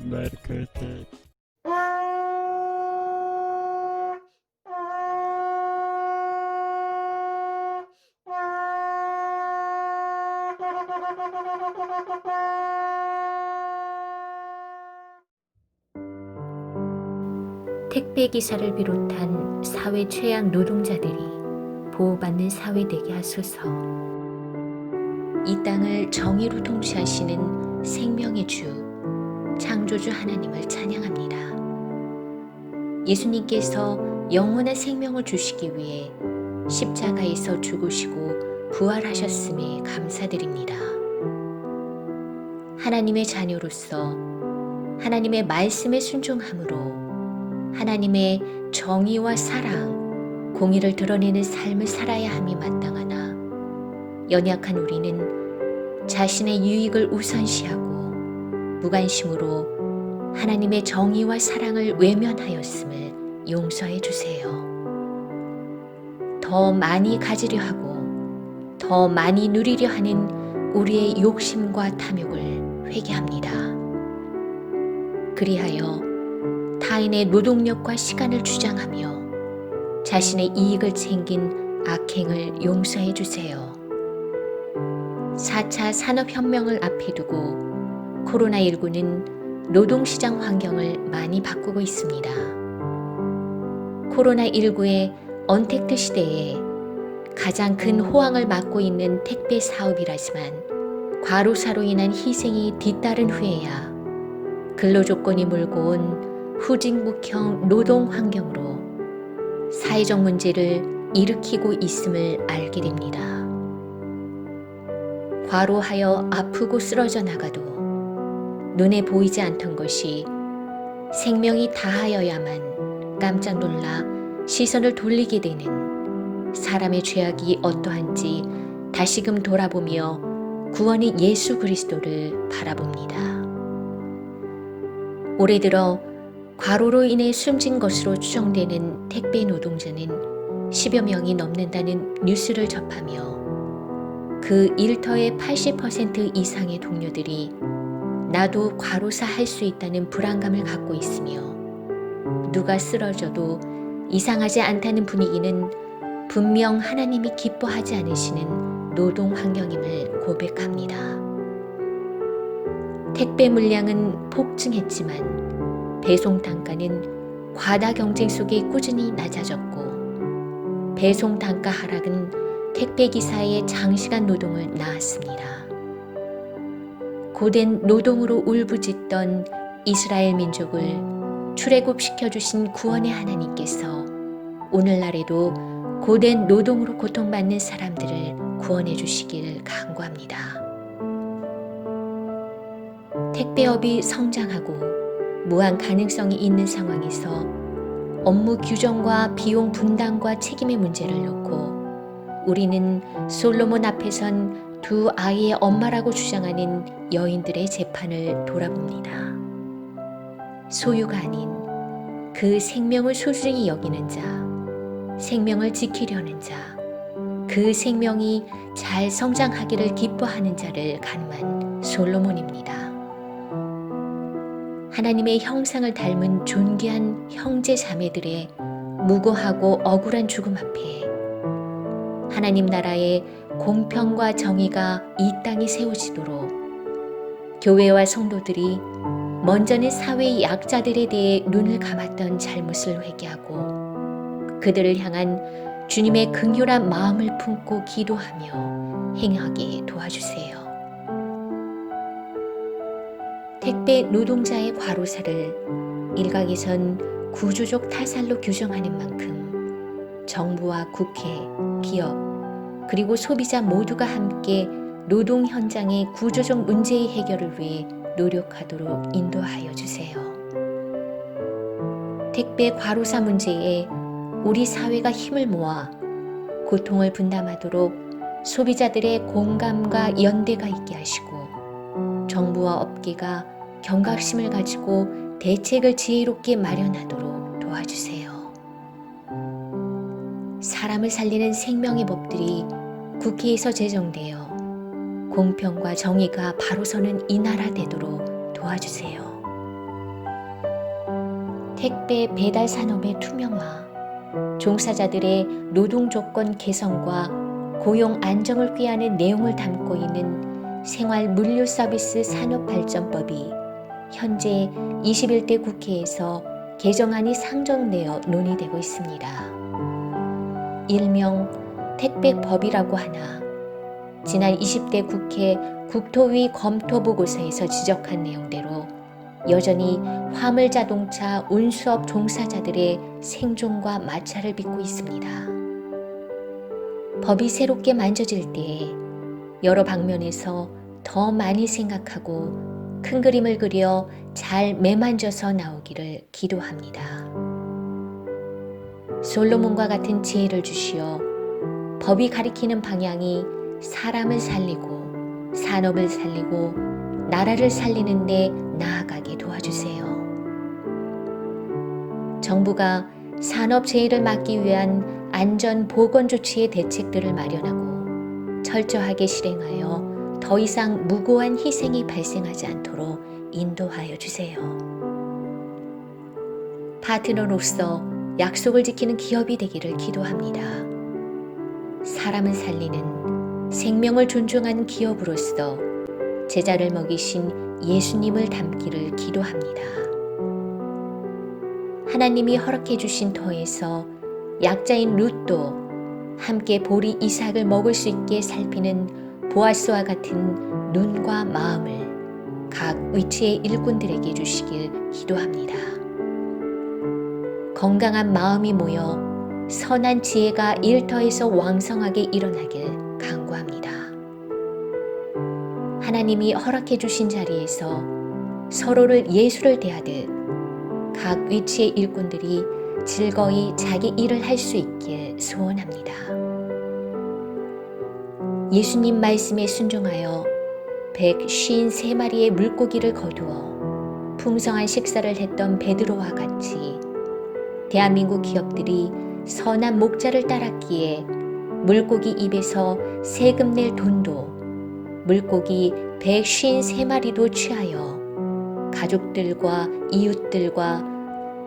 marketed. 택배 기사를 비롯한 사회 최악 노동자들이 보호받는 사회 되게 하소서. 이 땅을 정의로 통치하시는 생명의 주, 창조주 하나님을 찬양합니다. 예수님께서 영원한 생명을 주시기 위해 십자가에서 죽으시고 부활하셨음에 감사드립니다. 하나님의 자녀로서 하나님의 말씀에 순종함으로 하나님의 정의와 사랑, 공의를 드러내는 삶을 살아야 함이 마땅하나 연약한 우리는 자신의 유익을 우선시하고 무관심으로 하나님의 정의와 사랑을 외면하였음을 용서해 주세요. 더 많이 가지려 하고 더 많이 누리려 하는 우리의 욕심과 탐욕을 회개합니다. 그리하여 타인의 노동력과 시간을 주장하며 자신의 이익을 챙긴 악행을 용서해 주세요. 4차 산업혁명을 앞에 두고 코로나19는 노동시장 환경을 많이 바꾸고 있습니다. 코로나19의 언택트 시대에 가장 큰 호황을 맞고 있는 택배 사업이라지만 과로사로 인한 희생이 뒤따른 후에야 근로조건이 몰고 온 후진국형 노동 환경으로 사회적 문제를 일으키고 있음을 알게 됩니다. 과로하여 아프고 쓰러져 나가도 눈에 보이지 않던 것이 생명이 다하여야만 깜짝 놀라 시선을 돌리게 되는 사람의 죄악이 어떠한지 다시금 돌아보며 구원의 예수 그리스도를 바라봅니다. 올해 들어 과로로 인해 숨진 것으로 추정되는 택배 노동자는 10여 명이 넘는다는 뉴스를 접하며 그 일터의 80% 이상의 동료들이 나도 과로사 할 수 있다는 불안감을 갖고 있으며 누가 쓰러져도 이상하지 않다는 분위기는 분명 하나님이 기뻐하지 않으시는 노동 환경임을 고백합니다. 택배 물량은 폭증했지만 배송 단가는 과다 경쟁 속에 꾸준히 낮아졌고 배송 단가 하락은 택배 기사의 장시간 노동을 낳았습니다. 고된 노동으로 울부짖던 이스라엘 민족을 출애굽시켜주신 구원의 하나님께서 오늘날에도 고된 노동으로 고통받는 사람들을 구원해 주시기를 간구합니다. 택배업이 성장하고 무한 가능성이 있는 상황에서 업무 규정과 비용 분담과 책임의 문제를 놓고 우리는 솔로몬 앞에선 두 아이의 엄마라고 주장하는 여인들의 재판을 돌아봅니다. 소유가 아닌 그 생명을 소중히 여기는 자, 생명을 지키려는 자, 그 생명이 잘 성장하기를 기뻐하는 자를 가늠한 솔로몬입니다. 하나님의 형상을 닮은 존귀한 형제 자매들의 무고하고 억울한 죽음 앞에 하나님 나라의 공평과 정의가 이 땅에 세워지도록 교회와 성도들이 먼저는 사회의 약자들에 대해 눈을 감았던 잘못을 회개하고 그들을 향한 주님의 긍휼한 마음을 품고 기도하며 행하게 도와주세요. 택배 노동자의 과로사를 일각에선 구조적 타살로 규정하는 만큼 정부와 국회, 기업, 그리고 소비자 모두가 함께 노동 현장의 구조적 문제의 해결을 위해 노력하도록 인도하여 주세요. 택배 과로사 문제에 우리 사회가 힘을 모아 고통을 분담하도록 소비자들의 공감과 연대가 있게 하시고 정부와 업계가 경각심을 가지고 대책을 지혜롭게 마련하도록 도와주세요. 사람을 살리는 생명의 법들이 국회에서 제정되어 공평과 정의가 바로 서는 이 나라 되도록 도와주세요. 택배 배달 산업의 투명화, 종사자들의 노동 조건 개선과 고용 안정을 꾀하는 내용을 담고 있는 생활 물류 서비스 산업발전법이 현재 21대 국회에서 개정안이 상정되어 논의되고 있습니다. 일명 택배법이라고 하나 지난 20대 국회 국토위 검토 보고서에서 지적한 내용대로 여전히 화물자동차 운수업 종사자들의 생존과 마찰을 빚고 있습니다. 법이 새롭게 만져질 때에 여러 방면에서 더 많이 생각하고 큰 그림을 그려 잘 매만져서 나오기를 기도합니다. 솔로몬과 같은 지혜를 주시어 법이 가리키는 방향이 사람을 살리고 산업을 살리고 나라를 살리는 데 나아가게 도와주세요. 정부가 산업 재해를 막기 위한 안전 보건 조치의 대책들을 마련하고 철저하게 실행하여 더 이상 무고한 희생이 발생하지 않도록 인도하여 주세요. 파트너로서 약속을 지키는 기업이 되기를 기도합니다. 사람을 살리는 생명을 존중하는 기업으로서 제자를 먹이신 예수님을 닮기를 기도합니다. 하나님이 허락해 주신 터에서 약자인 룻도 함께 보리 이삭을 먹을 수 있게 살피는 보아스와 같은 눈과 마음을 각 위치의 일꾼들에게 주시길 기도합니다. 건강한 마음이 모여 선한 지혜가 일터에서 왕성하게 일어나길 간구합니다. 하나님이 허락해 주신 자리에서 서로를 예수를 대하듯 각 위치의 일꾼들이 즐거이 자기 일을 할 수 있길 소원합니다. 예수님 말씀에 순종하여 153마리의 물고기를 거두어 풍성한 식사를 했던 베드로와 같이 대한민국 기업들이 선한 목자를 따랐기에 물고기 입에서 세금 낼 돈도 물고기 153마리도 취하여 가족들과 이웃들과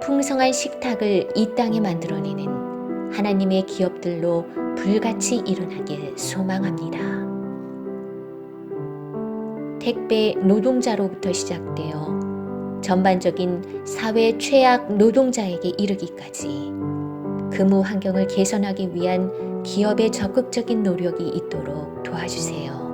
풍성한 식탁을 이 땅에 만들어내는 하나님의 기업들로 불같이 일어나길 소망합니다. 택배 노동자로부터 시작되어 전반적인 사회 최악 노동자에게 이르기까지 근무 환경을 개선하기 위한 기업의 적극적인 노력이 있도록 도와주세요.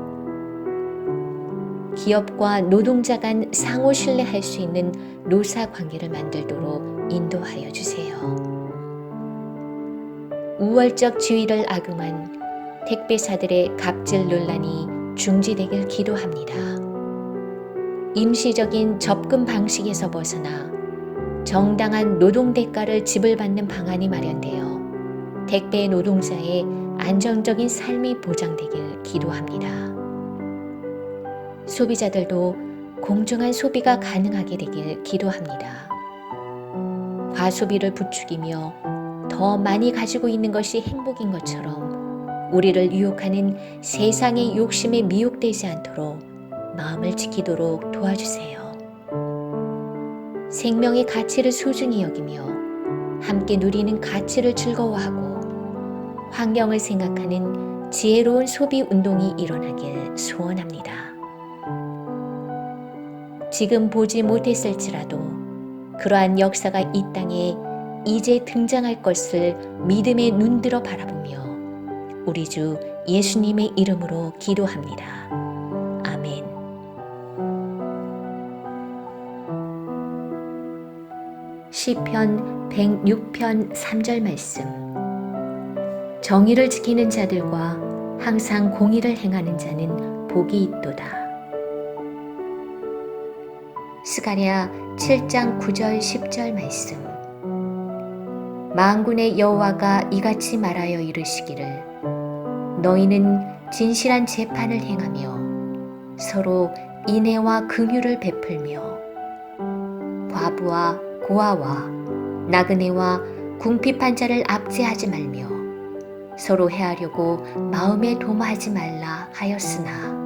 기업과 노동자 간 상호 신뢰할 수 있는 노사 관계를 만들도록 인도하여 주세요. 우월적 지위를 악용한 택배사들의 갑질 논란이 중지되길 기도합니다. 임시적인 접근 방식에서 벗어나 정당한 노동 대가를 지불받는 방안이 마련되어 택배 노동자의 안정적인 삶이 보장되길 기도합니다. 소비자들도 공정한 소비가 가능하게 되길 기도합니다. 과소비를 부추기며 더 많이 가지고 있는 것이 행복인 것처럼 우리를 유혹하는 세상의 욕심에 미혹되지 않도록 마음을 지키도록 도와주세요. 생명의 가치를 소중히 여기며 함께 누리는 가치를 즐거워하고 환경을 생각하는 지혜로운 소비 운동이 일어나길 소원합니다. 지금 보지 못했을지라도 그러한 역사가 이 땅에 이제 등장할 것을 믿음의 눈들어 바라보며 우리 주 예수님의 이름으로 기도합니다. 아멘. 시편 106편 3절 말씀. 정의를 지키는 자들과 항상 공의를 행하는 자는 복이 있도다. 스가랴 7장 9절 10절 말씀. 만군의 여호와가 이같이 말하여 이르시기를 너희는 진실한 재판을 행하며 서로 인애와 긍휼을 베풀며 과부와 고아와 나그네와 궁핍한 자를 압제하지 말며 서로 해하려고 마음에 도모하지 말라 하였으나